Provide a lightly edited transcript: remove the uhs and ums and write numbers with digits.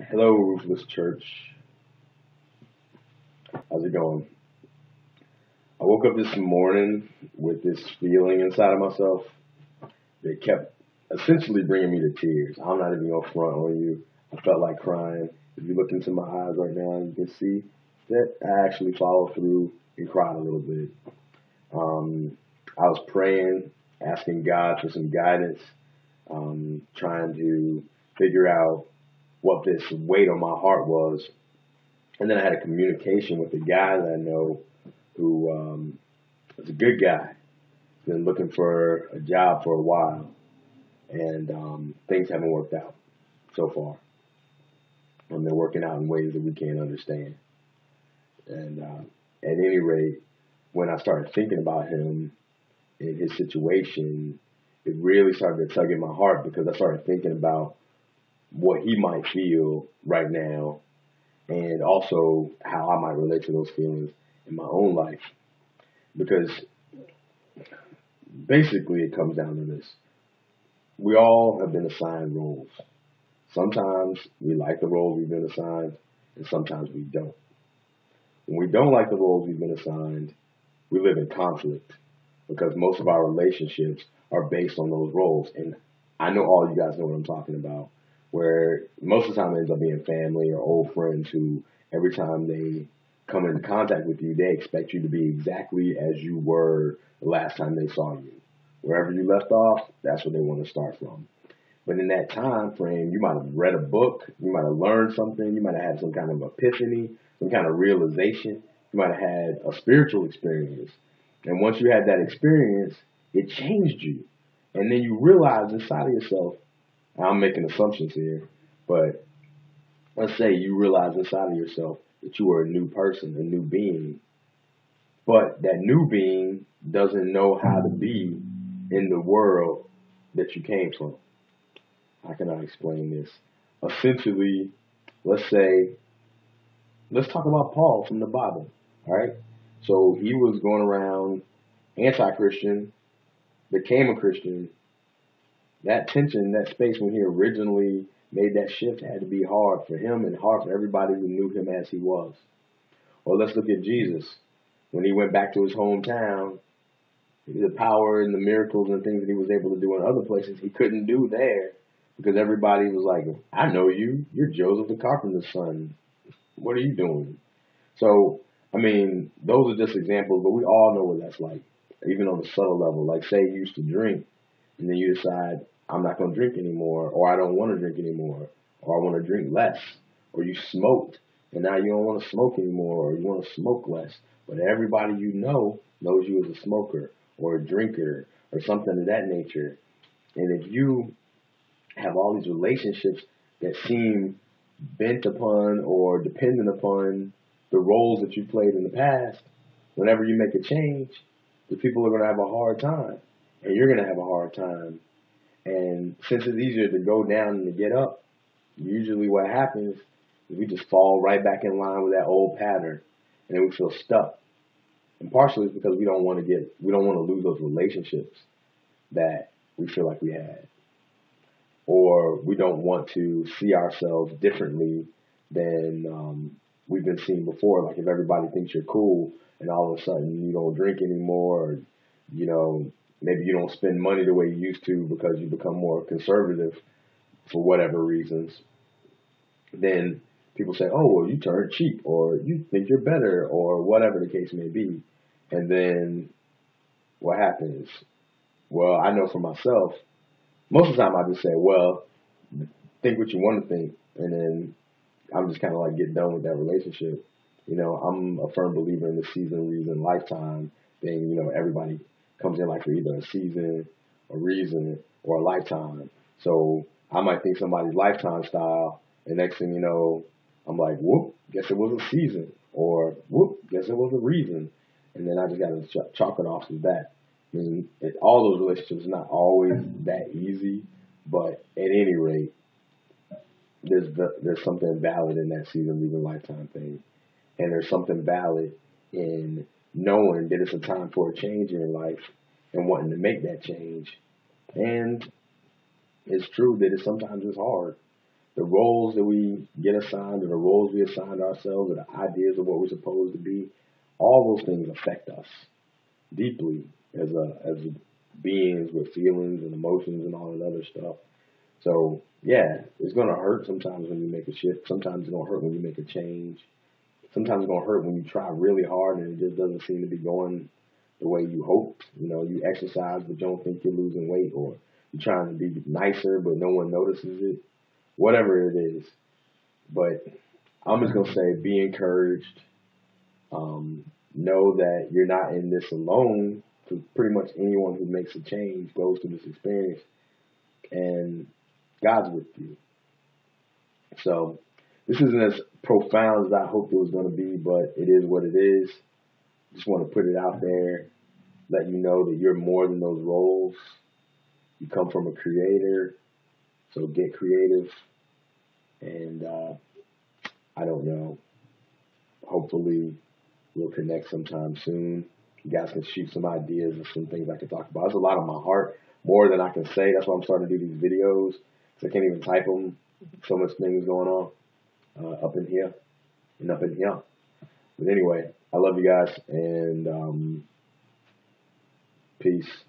Hello, Ruthless Church. How's it going? I woke up this morning with this feeling inside of myself that kept essentially bringing me to tears. I'm not even gonna front on you. I felt like crying. If you look into my eyes right now, you can see that I actually followed through and cried a little bit. I was praying, asking God for some guidance, trying to figure out what this weight on my heart was. And then I had a communication with a guy that I know who is a good guy. Been looking for a job for a while, and things haven't worked out so far. They're working out in ways that we can't understand. And at any rate, when I started thinking about him and his situation, it really started to tug at my heart because I started thinking about what he might feel right now and also how I might relate to those feelings in my own life. Because basically it comes down to this. We all have been assigned roles. Sometimes we like the roles we've been assigned, and sometimes we don't. When we don't like the roles we've been assigned, we live in conflict because most of our relationships are based on those roles. And I know all you guys know what I'm talking about, where most of the time it ends up being family or old friends who every time they come into contact with you, they expect you to be exactly as you were the last time they saw you. Wherever you left off, that's where they want to start from. But in that time frame, you might have read a book, you might have learned something, you might have had some kind of epiphany, some kind of realization, you might have had a spiritual experience. And once you had that experience, it changed you. And then you realize inside of yourself, I'm making assumptions here, but let's say you realize inside of yourself that you are a new person, a new being, but that new being doesn't know how to be in the world that you came from. How can I explain this? Essentially, let's say, let's talk about Paul from the Bible, all right? So he was going around anti-Christian, became a Christian. That tension, that space when he originally made that shift had to be hard for him and hard for everybody who knew him as he was. Or let's look at Jesus. When he went back to his hometown, the power and the miracles and things that he was able to do in other places, he couldn't do there because everybody was like, I know you. You're Joseph the carpenter's son. What are you doing? So, I mean, those are just examples, but we all know what that's like, even on the subtle level. Like, say you used to drink, and then you decide, I'm not going to drink anymore, or I don't want to drink anymore, or I want to drink less, or you smoked, and now you don't want to smoke anymore, or you want to smoke less. But everybody you know knows you as a smoker, or a drinker, or something of that nature. And if you have all these relationships that seem bent upon or dependent upon the roles that you played in the past, whenever you make a change, the people are going to have a hard time. And you're going to have a hard time. And since it's easier to go down than to get up, usually what happens is we just fall right back in line with that old pattern. And then we feel stuck. And partially it's because we don't want to lose those relationships that we feel like we had. Or we don't want to see ourselves differently than we've been seen before. Like if everybody thinks you're cool and all of a sudden you don't drink anymore, or, you know, maybe you don't spend money the way you used to because you become more conservative for whatever reasons, then people say, oh, well, you turned cheap, or you think you're better, or whatever the case may be. And then what happens? Well, I know for myself, most of the time I just say, well, think what you want to think, and then I'm just kind of like get done with that relationship. You know, I'm a firm believer in the season, reason, lifetime thing. You know, everybody comes in like for either a season, a reason, or a lifetime. So I might think somebody's lifetime style, and next thing you know, I'm like, whoop, guess it was a season, or whoop, guess it was a reason, and then I just got to chalk it off as that. I mean, all those relationships are not always that easy, but at any rate, there's something valid in that season, leaving lifetime thing, and there's something valid in knowing that it's a time for a change in your life and wanting to make that change. And it's true that sometimes it's hard, the roles that we get assigned, or the roles we assign ourselves, or the ideas of what we're supposed to be, all those things affect us deeply as beings with feelings and emotions and all that other stuff. So yeah, it's gonna hurt sometimes when you make a shift. Sometimes it's gonna hurt when you make a change. Sometimes it's gonna hurt when you try really hard and it just doesn't seem to be going the way you hoped. You know, you exercise but you don't think you're losing weight, or you're trying to be nicer but no one notices it. Whatever it is. But I'm just gonna say, be encouraged. Know that you're not in this alone. Because pretty much anyone who makes a change goes through this experience, and God's with you. So this isn't as profound as I hoped it was going to be, but it is what it is. Just want to put it out there, let you know that you're more than those roles. You come from a creator, so get creative. And I don't know. Hopefully, we'll connect sometime soon. You guys can shoot some ideas and some things I can talk about. There's a lot on my heart, more than I can say. That's why I'm starting to do these videos, because I can't even type them. So much things going on up in here and up in here. But anyway, I love you guys, and peace.